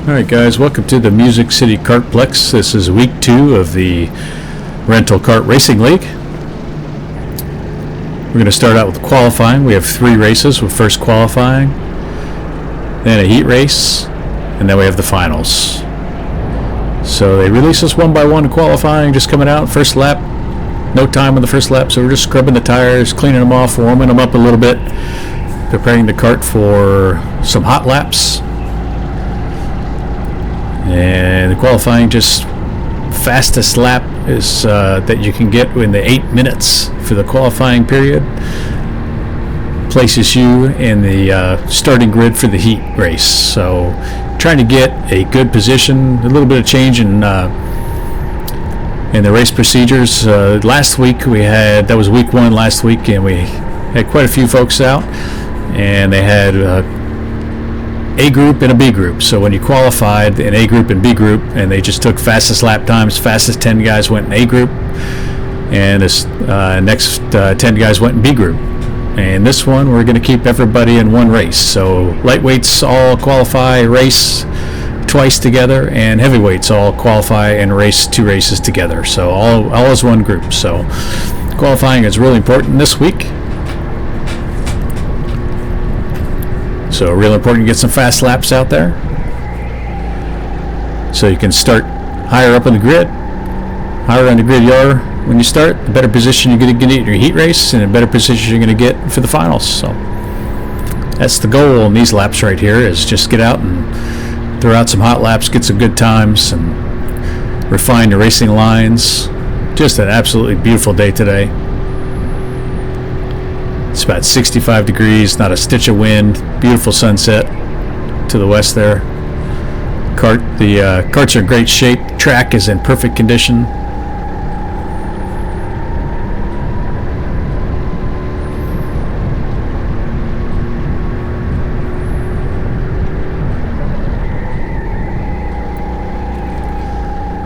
Alright guys, welcome to the Music City Kartplex. This is week 2 of the Rental Kart Racing League. We're going to start out with qualifying. We have 3 races, with first qualifying, then a heat race, and then we have the finals. So they release us one by one in qualifying, just coming out, first lap. No time on the first lap, so we're just scrubbing the tires, cleaning them off, warming them up a little bit, preparing the kart for some hot laps. And the qualifying, just fastest lap is that you can get in the 8 minutes for the qualifying period, places you in the starting grid for the heat race. So trying to get a good position, a little bit of change in the race procedures. Last week that was week 1 last week, and we had quite a few folks out, and they had A group and a B group. So when you qualified in A group and B group, and they just took fastest lap times, fastest 10 guys went in A group, and this next 10 guys went in B group. And this one, we're going to keep everybody in one race. So lightweights all qualify, race twice together, and heavyweights all qualify and race 2 races together. So all as one group. So qualifying is really important this week. So real important to get some fast laps out there, so you can start higher up on the grid. Higher on the grid you are when you start, the better position you're going to get in your heat race, and the better position you're going to get for the finals. So that's the goal in these laps right here, is just get out and throw out some hot laps, get some good times, and refine the racing lines. Just an absolutely beautiful day today. It's about 65 degrees, not a stitch of wind, beautiful sunset to the west there. The karts are in great shape, track is in perfect condition.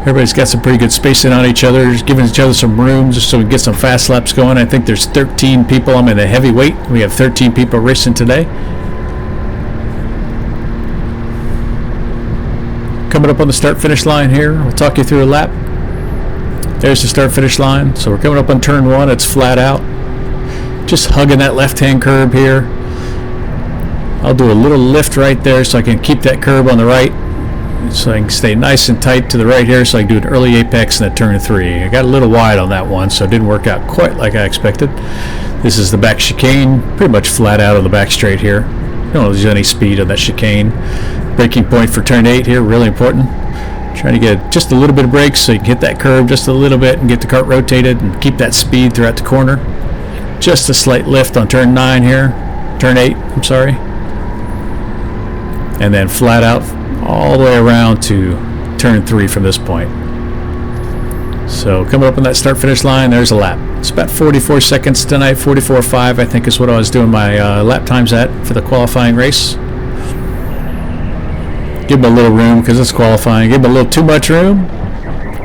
Everybody's got some pretty good spacing on each other, just giving each other some room just so we can get some fast laps going. I think there's 13 people. I'm in the heavyweight. We have 13 people racing today. Coming up on the start-finish line here, I'll talk you through a lap. There's the start-finish line. So we're coming up on turn 1. It's flat out. Just hugging that left-hand curb here. I'll do a little lift right there so I can keep that curb on the right, so I can stay nice and tight to the right here, so I can do an early apex and a turn 3. I got a little wide on that one, so it didn't work out quite like I expected. This is the back chicane, pretty much flat out on the back straight here. Don't lose any speed on that chicane. Braking point for turn 8 here, really important. Trying to get just a little bit of brakes so you can hit that curve just a little bit and get the kart rotated and keep that speed throughout the corner. Just a slight lift on turn 9 here, turn 8, I'm sorry. And then flat out all the way around to turn 3 from this point. So coming up on that start-finish line, there's a lap. It's about 44 seconds tonight, 44.5 I think is what I was doing my lap times at for the qualifying race. Give them a little room because it's qualifying. Give them a little too much room.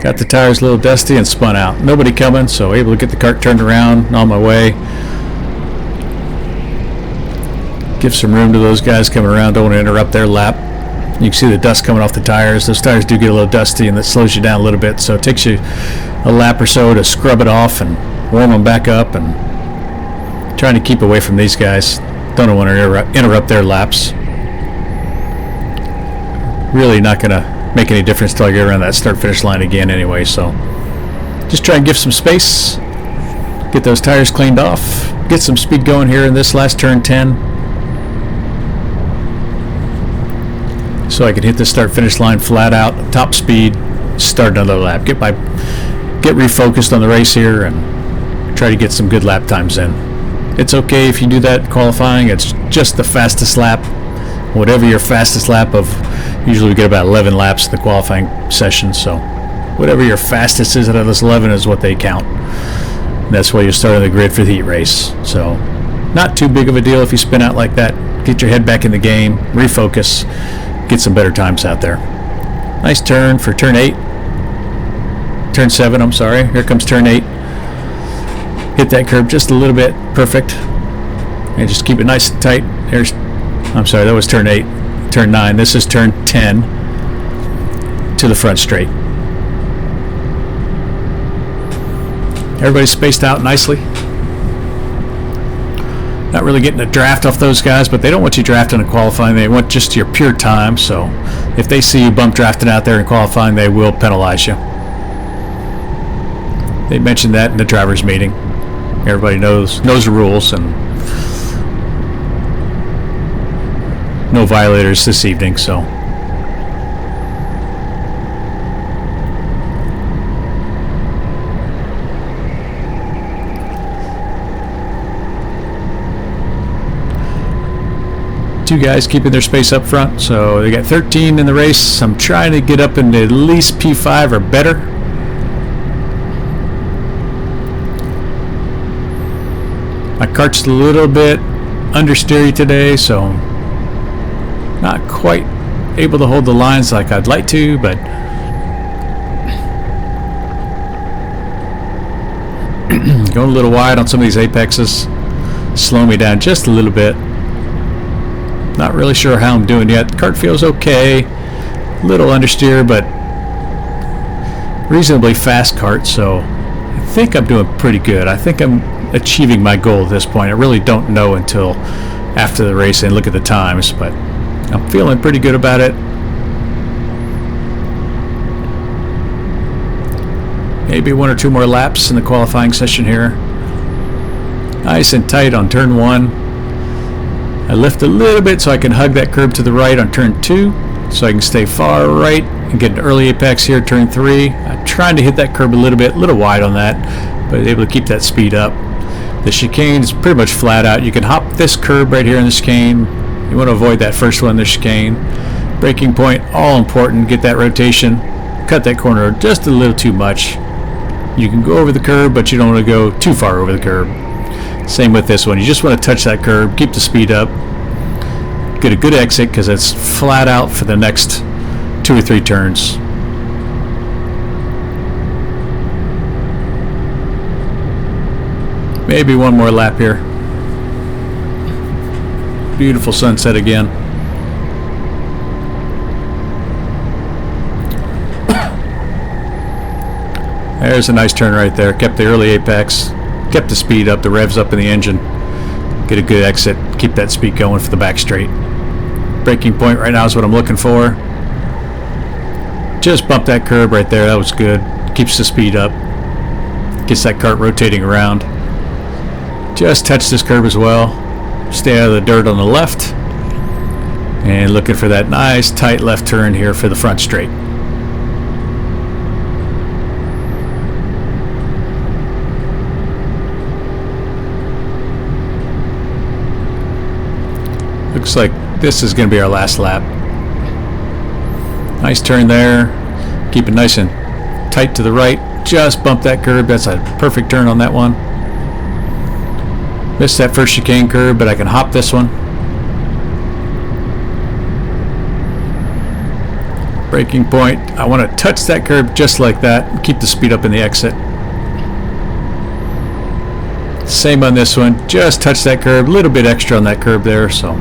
Got the tires a little dusty and spun out. Nobody coming, so able to get the kart turned around on my way. Give some room to those guys coming around. Don't want to interrupt their lap. You can see the dust coming off the tires. Those tires do get a little dusty, and that slows you down a little bit. So it takes you a lap or so to scrub it off and warm them back up, and trying to keep away from these guys. Don't want to interrupt their laps. Really not going to make any difference till I get around that start-finish line again anyway. So just try and give some space. Get those tires cleaned off. Get some speed going here in this last turn 10. So I can hit the start-finish line flat out, top speed, start another lap. Get refocused on the race here and try to get some good lap times in. It's okay if you do that qualifying. It's just the fastest lap. Whatever your fastest lap of, usually we get about 11 laps in the qualifying session. So whatever your fastest is out of this 11 is what they count. And that's why you start on the grid for the heat race. So not too big of a deal if you spin out like that. Get your head back in the game, refocus. Get some better times out there. Nice turn for turn 8. Turn 7, I'm sorry. Here comes turn 8. Hit that curb just a little bit. Perfect. And just keep it nice and tight. I'm sorry, that was turn 8. Turn 9. This is turn 10. to the front straight. Everybody's spaced out nicely. Not really getting a draft off those guys, but they don't want you drafting in qualifying. They want just your pure time. So if they see you bump drafting out there in qualifying, they will penalize you. They mentioned that in the drivers' meeting. Everybody knows the rules, and no violators this evening. So two guys keeping their space up front, so they got 13 in the race. I'm trying to get up into at least P5 or better. My kart's a little bit understeery today, so not quite able to hold the lines like I'd like to, but going a little wide on some of these apexes, slowing me down just a little bit. Not really sure how I'm doing yet. The kart feels okay. Little understeer, but reasonably fast kart, so I think I'm doing pretty good. I think I'm achieving my goal at this point. I really don't know until after the race and look at the times, but I'm feeling pretty good about it. Maybe one or two more laps in the qualifying session here. Nice and tight on turn 1. I lift a little bit so I can hug that curb to the right on turn 2, so I can stay far right and get an early apex here, turn 3. I'm trying to hit that curb a little wide on that, but able to keep that speed up. The chicane is pretty much flat out. You can hop this curb right here in the chicane. You want to avoid that first one, the chicane. Braking point, all important. Get that rotation. Cut that corner just a little too much. You can go over the curb, but you don't want to go too far over the curb. Same with this one. You just want to touch that curb, keep the speed up, get a good exit because it's flat out for the next 2 or 3 turns. Maybe one more lap here. Beautiful sunset again. There's a nice turn right there. Kept the early apex. Kept the speed up, the revs up in the engine. Get a good exit, keep that speed going for the back straight. Braking point right now is what I'm looking for. Just bump that curb right there, that was good. Keeps the speed up. Gets that kart rotating around. Just touch this curb as well. Stay out of the dirt on the left. And looking for that nice tight left turn here for the front straight. Looks like this is going to be our last lap. Nice turn there. Keep it nice and tight to the right. Just bump that curb. That's a perfect turn on that one. Missed that first chicane curb, but I can hop this one. Braking point. I want to touch that curb just like that and keep the speed up in the exit. Same on this one. Just touch that curb. A little bit extra on that curb there, so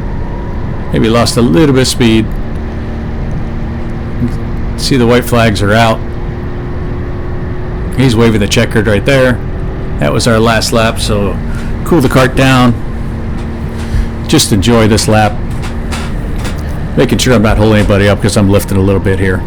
maybe lost a little bit of speed. See the white flags are out. He's waving the checkered right there. That was our last lap, so cool the kart down. Just enjoy this lap. Making sure I'm not holding anybody up because I'm lifting a little bit here.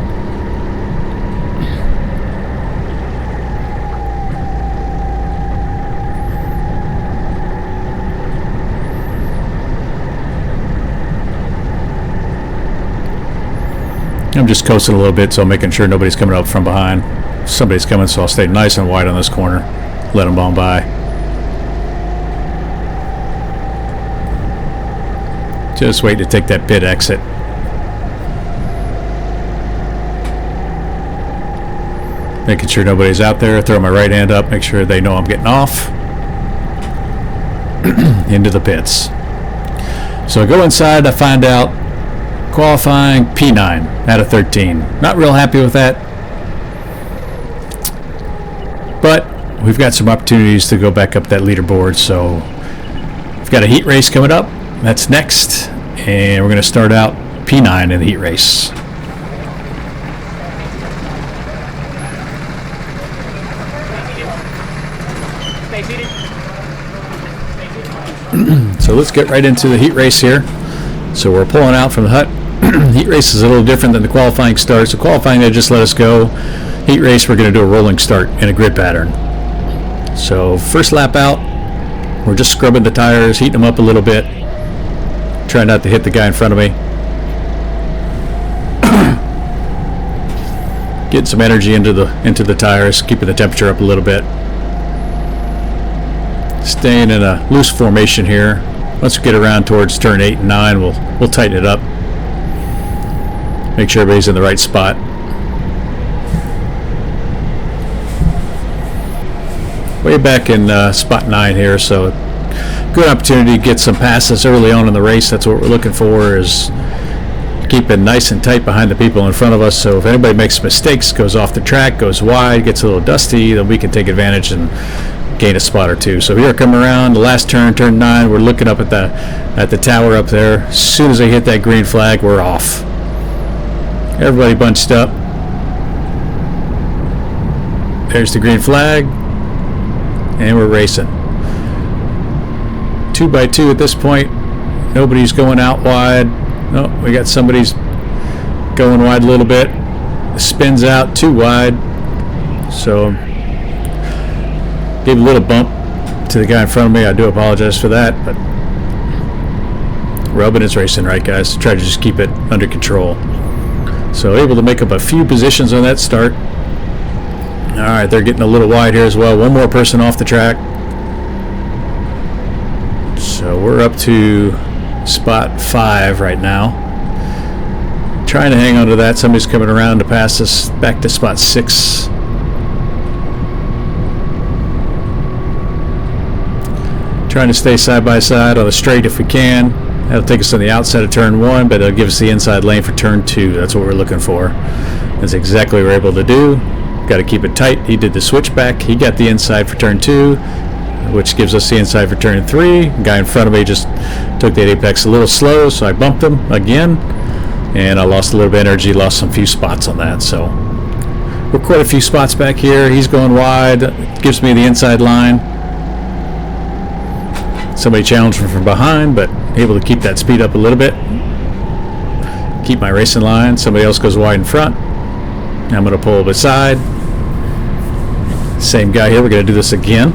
I'm just coasting a little bit, so I'm making sure nobody's coming up from behind. Somebody's coming, so I'll stay nice and wide on this corner. Let them on by. Just wait to take that pit exit. Making sure nobody's out there. Throw my right hand up, make sure they know I'm getting off. Into the pits. So I go inside, I find out qualifying P9 out of 13. Not real happy with that. But we've got some opportunities to go back up that leaderboard, so we've got a heat race coming up. That's next, and we're going to start out P9 in the heat race. So let's get right into the heat race here. So we're pulling out from the hut. Heat race is a little different than the qualifying start. So qualifying, they just let us go. Heat race, we're going to do a rolling start in a grid pattern. So first lap out, we're just scrubbing the tires, heating them up a little bit. Try not to hit the guy in front of me. Getting some energy into the tires, keeping the temperature up a little bit. Staying in a loose formation here. Once we get around towards turn 8 and 9, we'll tighten it up. Make sure everybody's in the right spot. Way back in spot 9 here, so good opportunity to get some passes early on in the race. That's what we're looking for, is keeping nice and tight behind the people in front of us. So if anybody makes mistakes, goes off the track, goes wide, gets a little dusty, then we can take advantage and gain a spot or two. So here I come around the last turn, turn 9. We're looking up at the tower up there. As soon as I hit that green flag, we're off. Everybody bunched up. There's the green flag, and we're racing. 2 by 2 at this point. Nobody's going out wide. No, we got somebody's going wide a little bit. Spins out too wide. So gave a little bump to the guy in front of me. I do apologize for that, but rubbing is racing, right, guys? Try to just keep it under control. So able to make up a few positions on that start. All right, they're getting a little wide here as well. One more person off the track. So we're up to spot 5 right now. Trying to hang on to that. Somebody's coming around to pass us back to spot 6. Trying to stay side by side on the straight if we can. That'll take us on the outside of turn 1, but it'll give us the inside lane for turn 2. That's what we're looking for. That's exactly what we're able to do. Got to keep it tight. He did the switchback. He got the inside for turn 2, which gives us the inside for turn 3. The guy in front of me just took that apex a little slow, so I bumped him again, and I lost a little bit of energy, lost some few spots on that. So we're quite a few spots back here. He's going wide. Gives me the inside line. Somebody challenged me from behind, but able to keep that speed up a little bit. Keep my racing line. Somebody else goes wide in front. I'm going to pull beside. Same guy here. We're going to do this again.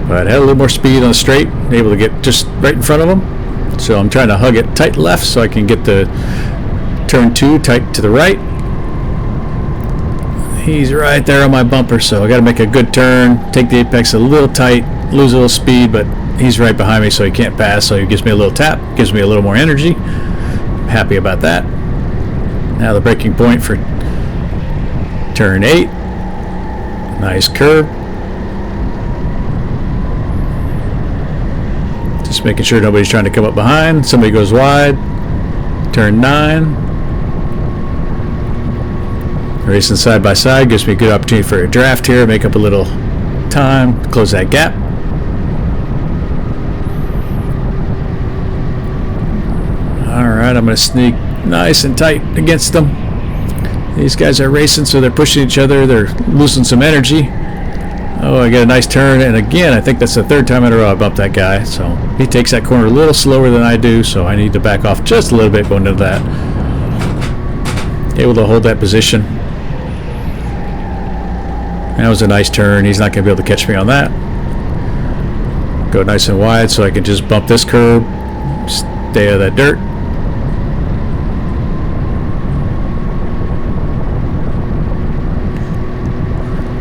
But had a little more speed on the straight. Able to get just right in front of him. So I'm trying to hug it tight left so I can get the turn 2 tight to the right. He's right there on my bumper, so I got to make a good turn, take the apex a little tight, lose a little speed, but he's right behind me, so he can't pass. So he gives me a little tap, gives me a little more energy. I'm happy about that. Now the braking point for turn 8. Nice curve. Just making sure nobody's trying to come up behind. Somebody goes wide. Turn 9. Racing side by side gives me a good opportunity for a draft here, make up a little time, close that gap. Alright, I'm going to sneak nice and tight against them. These guys are racing, so they're pushing each other, they're losing some energy. Oh, I get a nice turn, and again, I think that's the 3rd time in a row I bumped that guy. So he takes that corner a little slower than I do, so I need to back off just a little bit going into that. Able to hold that position. That was a nice turn. He's not going to be able to catch me on that. Go nice and wide so I can just bump this curb, stay out of that dirt.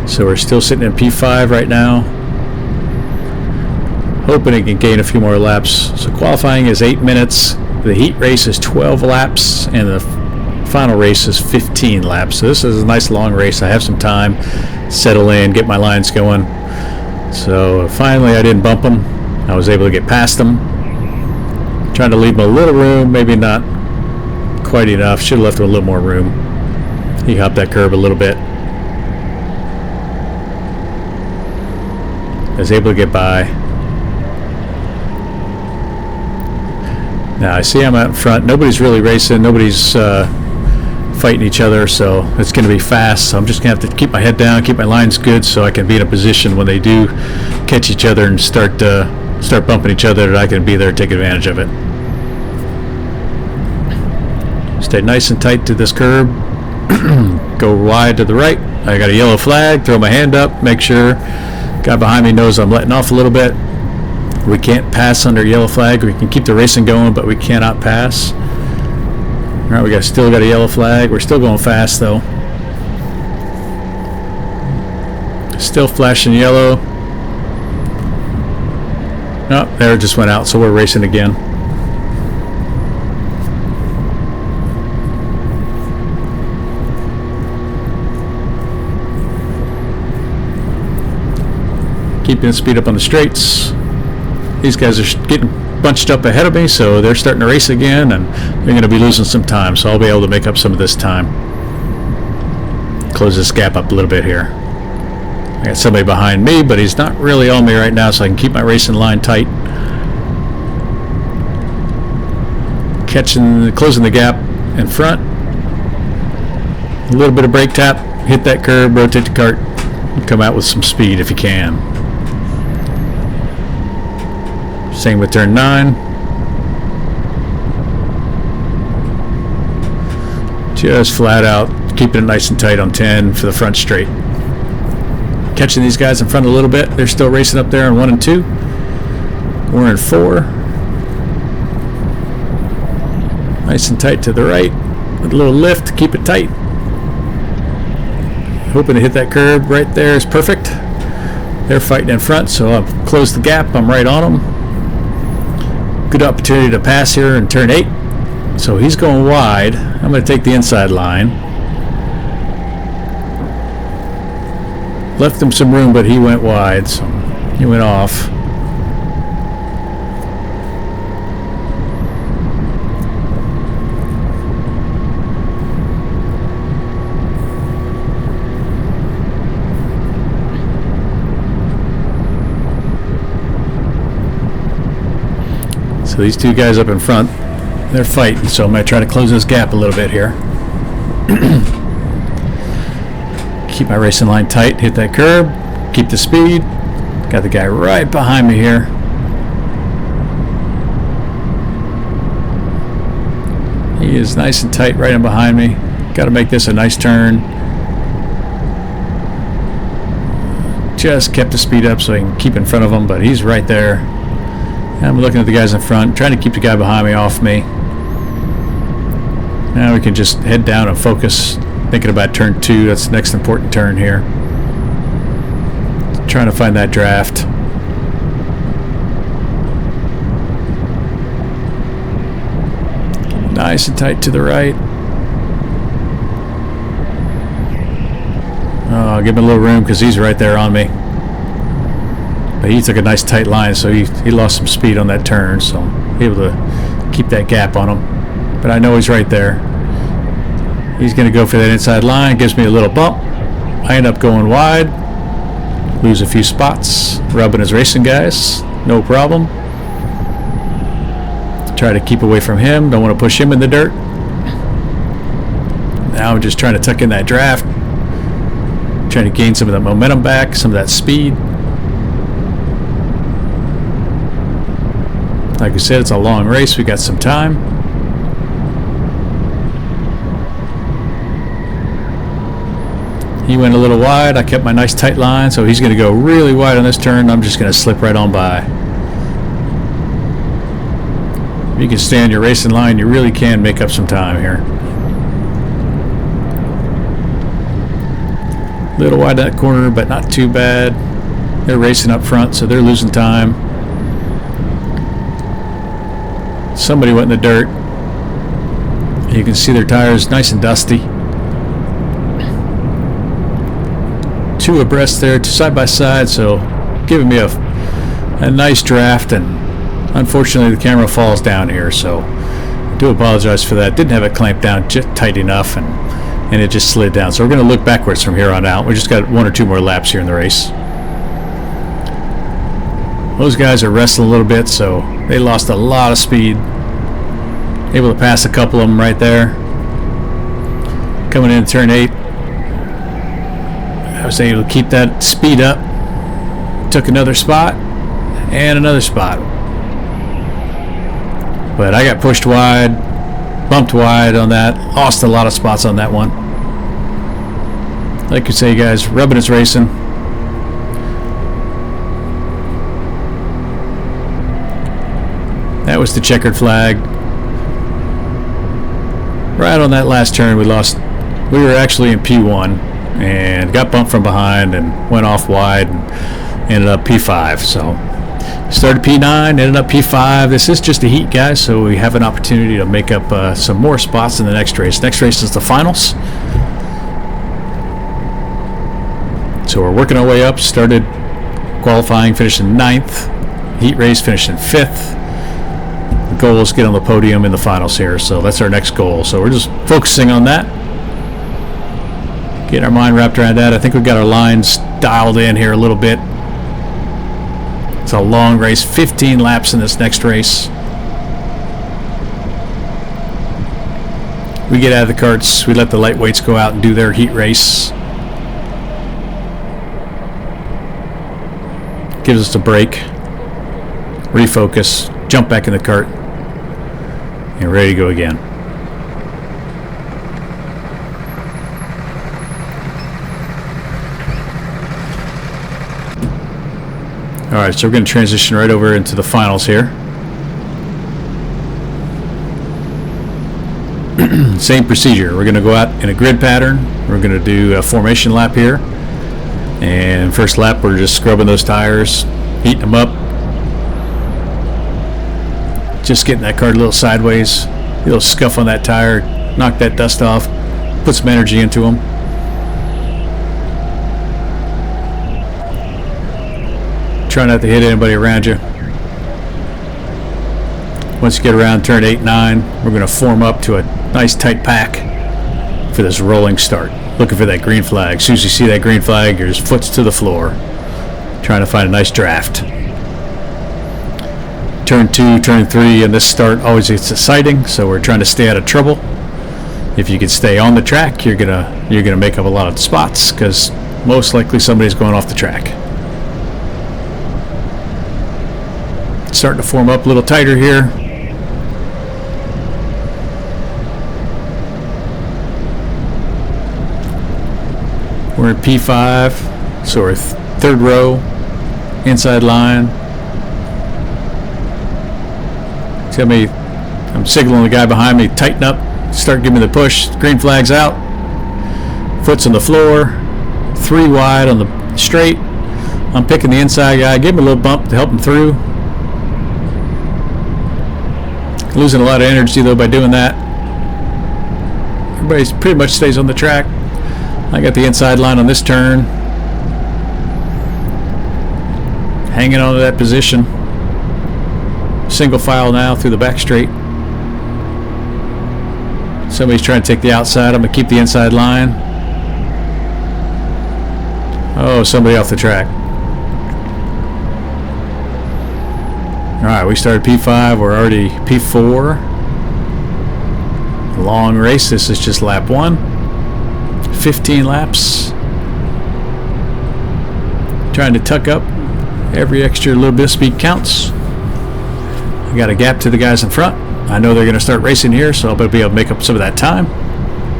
So we're still sitting in P5 right now. Hoping it can gain a few more laps. So qualifying is 8 minutes. The heat race is 12 laps, and the final race is 15 laps. So this is a nice long race. I have some time, settle in, get my lines going. So finally I didn't bump him. I was able to get past him. Trying to leave him a little room, maybe not quite enough. Should have left him a little more room. He hopped that curb a little bit. I was able to get by. Now I see I'm out in front. Nobody's really racing. Nobody's fighting each other, so it's going to be fast. So I'm just going to have to keep my head down, keep my lines good, so I can be in a position when they do catch each other and start bumping each other, that I can be there to take advantage of it. Stay nice and tight to this curb. Go wide to the right. I got a yellow flag. Throw my hand up. Make sure guy behind me knows I'm letting off a little bit. We can't pass under yellow flag. We can keep the racing going, but we cannot pass. All right, we still got a yellow flag. We're still going fast though. Still flashing yellow. Oh, there it just went out, so we're racing again. Keeping the speed up on the straights. These guys are getting bunched up ahead of me, so they're starting to race again, and they're going to be losing some time, so I'll be able to make up some of this time. Close this gap up a little bit here. I got somebody behind me, but he's not really on me right now, so I can keep my racing line tight. Closing the gap in front. A little bit of brake tap, hit that curb, rotate the cart, and come out with some speed if you can. Same with turn 9. Just flat out keeping it nice and tight on 10 for the front straight. Catching these guys in front a little bit. They're still racing up there on 1 and 2. We're in 4. Nice and tight to the right. With a little lift, keep it tight. Hoping to hit that curb right there is perfect. They're fighting in front, so I'll close the gap. I'm right on them. Good opportunity to pass here in turn 8. So he's going wide. I'm going to take the inside line. Left him some room, but he went wide, so he went off. So these two guys up in front, they're fighting, so I'm going to try to close this gap a little bit here. Keep my racing line tight, hit that curb, keep the speed. Got the guy right behind me here. He is nice and tight right in behind me. Got to make this a nice turn. Just kept the speed up so I can keep in front of him, but he's right there. I'm looking at the guys in front, trying to keep the guy behind me off me. Now we can just head down and focus, thinking about turn 2. That's the next important turn here. Trying to find that draft. Nice and tight to the right. Oh, I'll give him a little room because he's right there on me. But he took a nice tight line, so he lost some speed on that turn, so I'm able to keep that gap on him. But I know he's right there. He's going to go for that inside line, gives me a little bump. I end up going wide, lose a few spots, rubbing his racing guys, no problem. Try to keep away from him, don't want to push him in the dirt. Now I'm just trying to tuck in that draft, trying to gain some of that momentum back, some of that speed. Like I said, it's a long race. We got some time. He went a little wide. I kept my nice tight line, so he's going to go really wide on this turn. I'm just going to slip right on by. If you can stay on your racing line, you really can make up some time here. A little wide that corner, but not too bad. They're racing up front, so they're losing time. Somebody went in the dirt. You can see their tires nice and dusty. 2 abreast there, 2 side by side, so giving me a nice draft, and unfortunately the camera falls down here, so I do apologize for that. Didn't have it clamped down just tight enough, and it just slid down. So we're going to look backwards from here on out. We just got 1 or 2 more laps here in the race. Those guys are wrestling a little bit, so they lost a lot of speed. Able to pass a couple of them right there. Coming in turn 8, I was able to keep that speed up. Took another spot and another spot. But I got pushed wide, bumped wide on that, lost a lot of spots on that one. Like you say, guys, rubbing is racing. That was the checkered flag. Right on that last turn, we were actually in P1 and got bumped from behind and went off wide and ended up P5. So started P9, ended up P5. This is just a heat, guys, so we have an opportunity to make up some more spots in the next race. Next race is the finals. So we're working our way up. Started qualifying, finished in 9th. Heat race, finished in 5th. The goal is to get on the podium in the finals here, so that's our next goal. So we're just focusing on that. Getting our mind wrapped around that. I think we've got our lines dialed in here a little bit. It's a long race, 15 laps in this next race. We get out of the karts, we let the lightweights go out and do their heat race. Gives us a break, refocus, jump back in the kart, and ready to go again. Alright, so we're going to transition right over into the finals here. Same procedure. We're going to go out in a grid pattern. We're going to do a formation lap here. And first lap, we're just scrubbing those tires, heating them up. Just getting that kart a little sideways. A little scuff on that tire. Knock that dust off. Put some energy into them. Try not to hit anybody around you. Once you get around turn 8, 9, we're going to form up to a nice tight pack for this rolling start. Looking for that green flag. As soon as you see that green flag, your foot's to the floor. Trying to find a nice draft. Turn 2, turn 3, and this start always gets exciting, so we're trying to stay out of trouble. If you can stay on the track, you're gonna make up a lot of spots, because most likely somebody's going off the track. Starting to form up a little tighter here. We're in P5, so we're third row, inside line. Tell me, I'm signaling the guy behind me, tighten up, start giving me the push. Green flag's out, foot's on the floor, 3 wide on the straight. I'm picking the inside guy, give him a little bump to help him through. Losing a lot of energy though by doing that. Everybody pretty much stays on the track. I got the inside line on this turn. Hanging on to that position. Single file now through the back straight. Somebody's trying to take the outside. I'm going to keep the inside line. Oh, somebody off the track. Alright, we started P5, we're already P4. Long race, this is just lap 1. 15 laps. Trying to tuck up. Every extra little bit of speed counts. I got a gap to the guys in front. I know they're going to start racing here, so I'll be able to make up some of that time.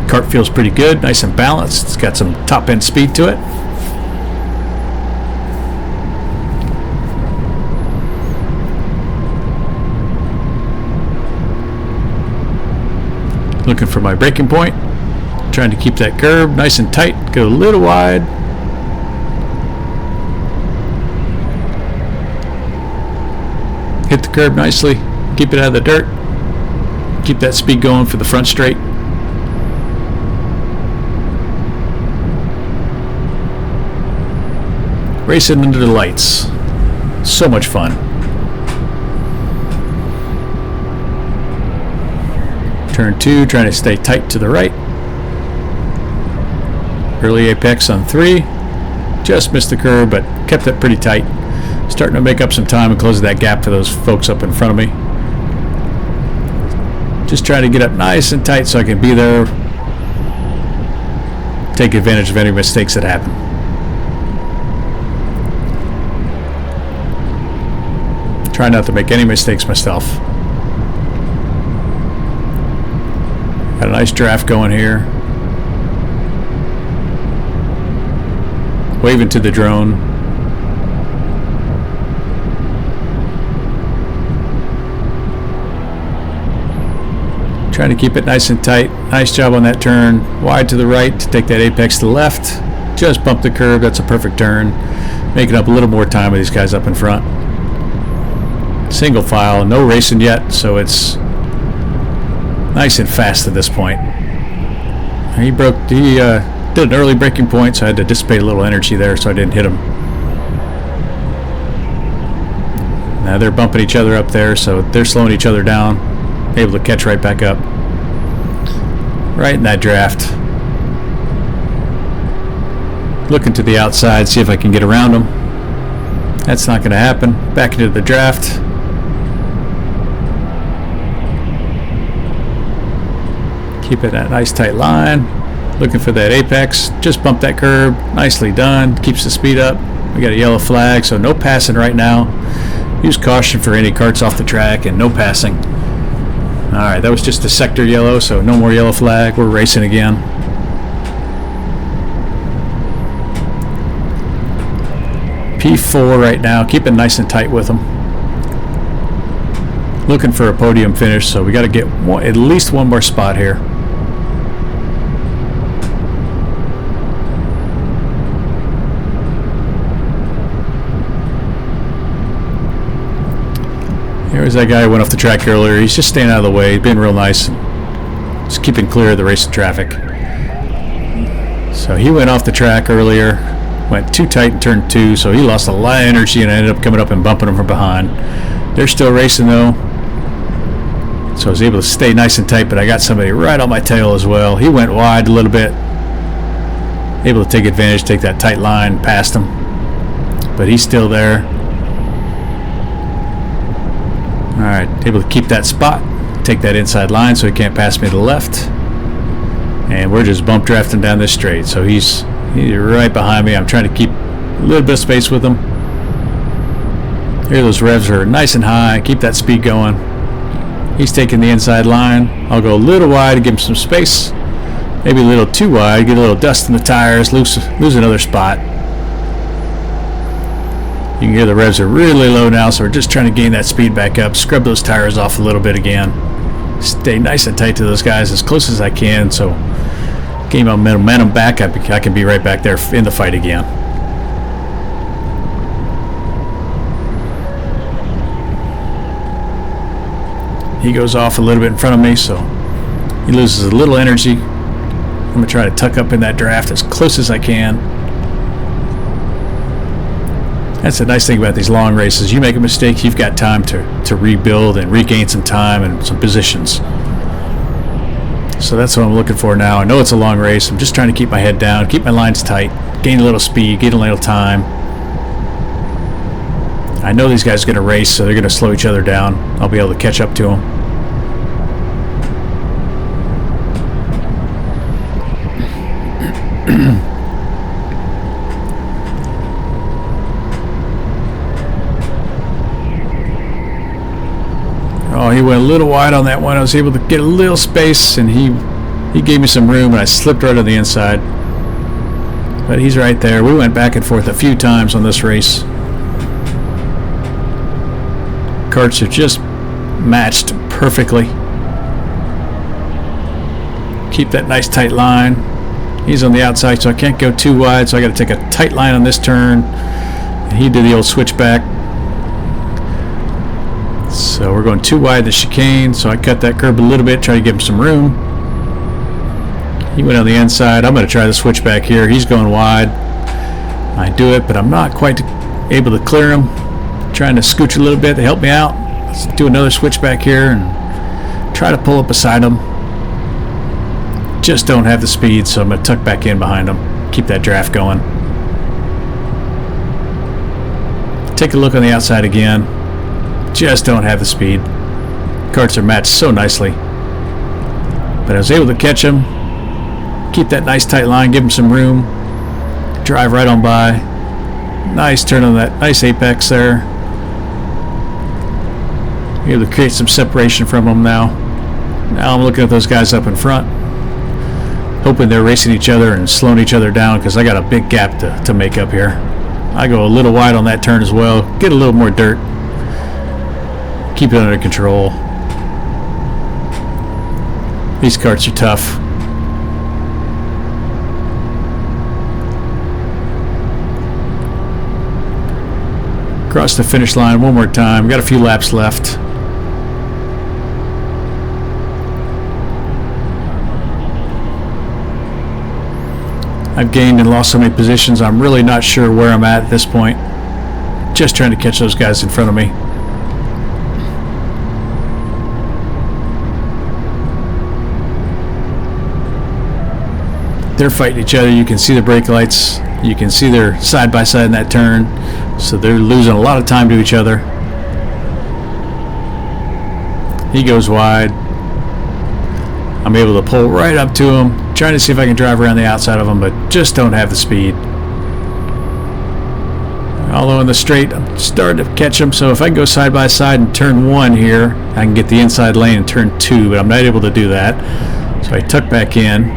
Kart feels pretty good, nice and balanced. It's got some top end speed to it. Looking for my braking point. Trying to keep that curb nice and tight. Go a little wide. Hit the curb nicely. Keep it out of the dirt. Keep that speed going for the front straight. Racing under the lights. So much fun. Turn 2, trying to stay tight to the right. Early apex on 3. Just missed the curve, but kept it pretty tight. Starting to make up some time and close that gap for those folks up in front of me. Just trying to get up nice and tight so I can be there take advantage of any mistakes that happen. Try not to make any mistakes myself. Got a nice draft going here. Waving to the drone. Trying to keep it nice and tight. Nice job on that turn. Wide to the right to take that apex to the left. Just bump the curb. That's a perfect turn. Making up a little more time with these guys up in front. Single file. No racing yet, so it's nice and fast at this point. He did an early braking point, so I had to dissipate a little energy there so I didn't hit him. Now they're bumping each other up there, so they're slowing each other down. Able to catch right back up. Right in that draft. Looking to the outside, see if I can get around them. That's not going to happen. Back into the draft. Keep it at a nice tight line. Looking for that apex. Just bump that curb. Nicely done. Keeps the speed up. We got a yellow flag, so no passing right now. Use caution for any karts off the track and no passing. Alright, that was just a sector yellow, so no more yellow flag. We're racing again. P4 right now. Keep it nice and tight with them. Looking for a podium finish, so we got to get at least one more spot here. Here's that guy who went off the track earlier. He's just staying out of the way, being real nice, just keeping clear of the racing traffic. So he went off the track earlier, went too tight in turn 2, so he lost a lot of energy and ended up coming up and bumping him from behind. They're still racing though, so I was able to stay nice and tight, but I got somebody right on my tail as well. He went wide a little bit, able to take advantage, take that tight line past him, but he's still there. Alright, able to keep that spot, take that inside line so he can't pass me to the left. And we're just bump drafting down this straight. So he's right behind me. I'm trying to keep a little bit of space with him. Here those revs are nice and high. Keep that speed going. He's taking the inside line. I'll go a little wide to give him some space. Maybe a little too wide, get a little dust in the tires, lose another spot. You can hear the revs are really low now, so we're just trying to gain that speed back up, scrub those tires off a little bit again. Stay nice and tight to those guys as close as I can, so gain my momentum back, I can be right back there in the fight again. He goes off a little bit in front of me, so he loses a little energy. I'm going to try to tuck up in that draft as close as I can. That's the nice thing about these long races. You make a mistake, you've got time to rebuild and regain some time and some positions. So that's what I'm looking for now. I know it's a long race. I'm just trying to keep my head down, keep my lines tight, gain a little speed, gain a little time. I know these guys are going to race, so they're going to slow each other down. I'll be able to catch up to them. Oh, he went a little wide on that one. I was able to get a little space, and he gave me some room, and I slipped right on the inside. But he's right there. We went back and forth a few times on this race. Karts are just matched perfectly. Keep that nice tight line. He's on the outside, so I can't go too wide, so I got to take a tight line on this turn. And he did the old switchback. So we're going too wide the chicane, so I cut that curb a little bit, try to give him some room. He went on the inside. I'm going to try the switchback here. He's going wide. I do it, but I'm not quite able to clear him. Trying to scooch a little bit to help me out. Let's do another switchback here and try to pull up beside him. Just don't have the speed, so I'm going to tuck back in behind him. Keep that draft going. Take a look on the outside again. Just don't have the speed. Karts are matched so nicely. But I was able to catch him. Keep that nice tight line, give him some room. Drive right on by. Nice turn on that, nice apex there. Be able to create some separation from them now. Now I'm looking at those guys up in front, hoping they're racing each other and slowing each other down, because I got a big gap to make up here. I go a little wide on that turn as well. Get a little more dirt. Keep it under control. These karts are tough. Across the finish line one more time. Got a few laps left. I've gained and lost so many positions, I'm really not sure where I'm at this point. Just trying to catch those guys in front of me. They're fighting each other. You can see the brake lights. You can see they're side by side in that turn. So they're losing a lot of time to each other. He goes wide. I'm able to pull right up to him, trying to see if I can drive around the outside of him, but just don't have the speed. Although in the straight, I'm starting to catch him, so if I can go side by side in turn 1 here, I can get the inside lane in turn 2, but I'm not able to do that. So I tuck back in.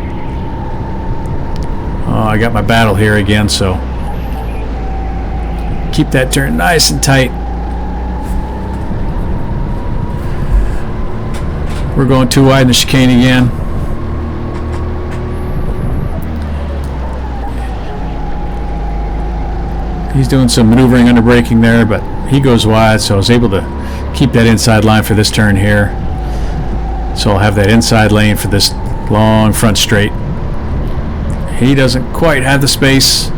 Oh, I got my battle here again, so keep that turn nice and tight. We're going too wide in the chicane again. He's doing some maneuvering under braking there, but he goes wide, so I was able to keep that inside line for this turn here. So I'll have that inside lane for this long front straight. He doesn't quite have the space.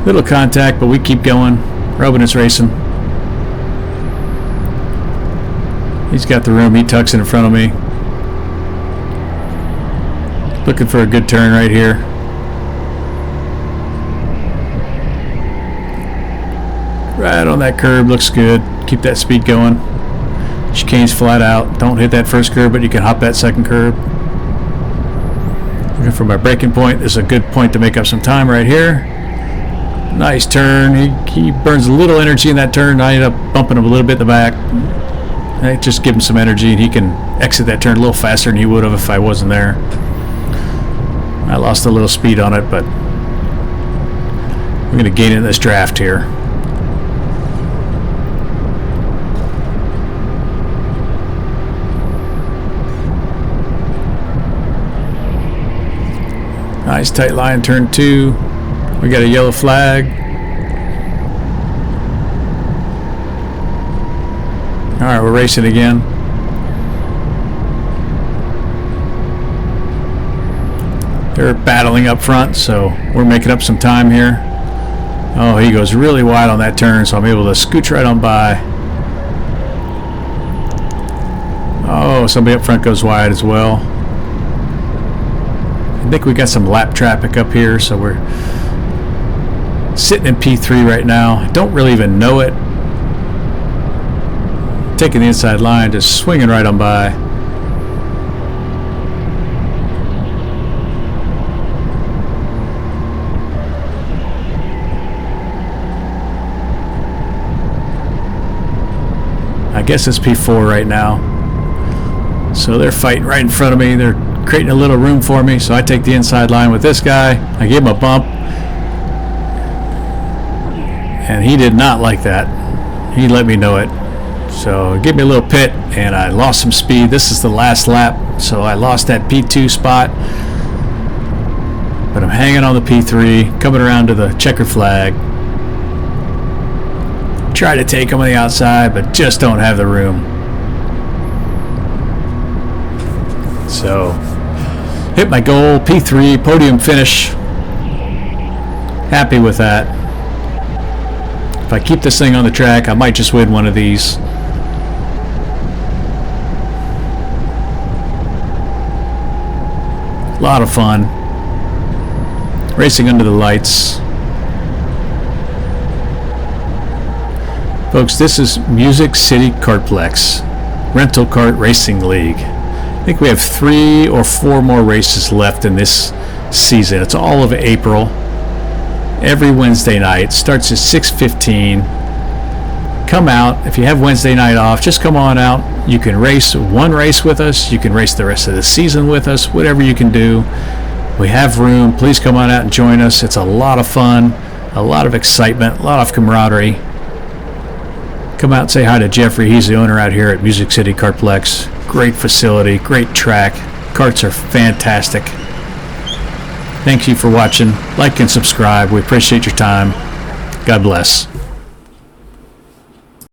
Little contact, but we keep going. Rubbing is racing. He's got the room. He tucks it in front of me. Looking for a good turn right here. Right on that curb. Looks good. Keep that speed going. Chicane's flat out. Don't hit that first curb, but you can hop that second curb. Looking for my braking point. This is a good point to make up some time right here. Nice turn. He burns a little energy in that turn. I end up bumping him a little bit in the back. I just give him some energy, and he can exit that turn a little faster than he would have if I wasn't there. I lost a little speed on it, but we're going to gain it in this draft here. Nice tight line, turn 2. We got a yellow flag. Alright, we're racing again. They're battling up front, so we're making up some time here. Oh, he goes really wide on that turn, so I'm able to scooch right on by. Oh, somebody up front goes wide as well. I think we got some lap traffic up here, so we're sitting in P3 right now. I don't really even know it. Taking the inside line, just swinging right on by. I guess it's P4 right now. So they're fighting right in front of me. They're creating a little room for me, so I take the inside line with this guy. I give him a bump, and he did not like that. He let me know it. So give me a little pit, and I lost some speed. This is the last lap, so I lost that P2 spot. But I'm hanging on the P3, coming around to the checker flag. Try to take him on the outside, but just don't have the room. So hit my goal, P3, podium finish. Happy with that. If I keep this thing on the track, I might just win one of these. A lot of fun. Racing under the lights. Folks, this is Music City Kartplex, Rental Kart Racing League. think we have 3 or 4 more races left in this season. It's all of April. Every Wednesday night. Starts at 6:15. Come out. If you have Wednesday night off, just come on out. You can race one race with us. You can race the rest of the season with us. Whatever you can do. We have room. Please come on out and join us. It's a lot of fun, a lot of excitement, a lot of camaraderie. Come out and say hi to Jeffrey. He's the owner out here at Music City Kartplex. Great facility, great track. Karts are fantastic. Thank you for watching. Like and subscribe. We appreciate your time. God bless.